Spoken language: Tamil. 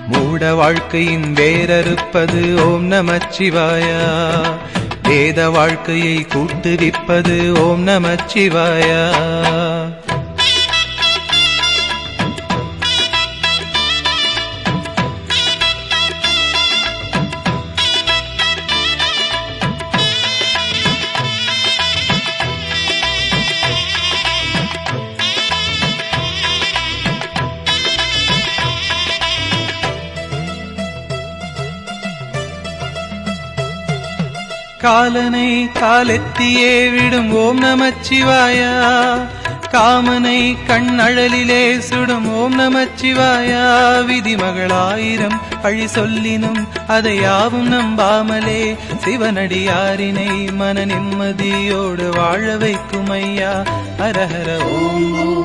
மூட வாழ்க்கையின் வேரறுப்பது ஓம் நமச்சிவாயா. வேத வாழ்க்கையை கூட்டுவிப்பது ஓம் நமச்சிவாயா. காலனை காலெத்தியே விடும் ஓம் நமச்சிவாயா. காமனை கண்ணழலிலே சுடும் ஓம் நமச்சிவாயா. விதிமகளாயிரம் பழி சொல்லினும் அதை யாவும் நம்பாமலே சிவனடியாரினை மன நிம்மதியோடு வாழ வைக்கும் ஐயா. ஹரஹர ஓம் ஓம்.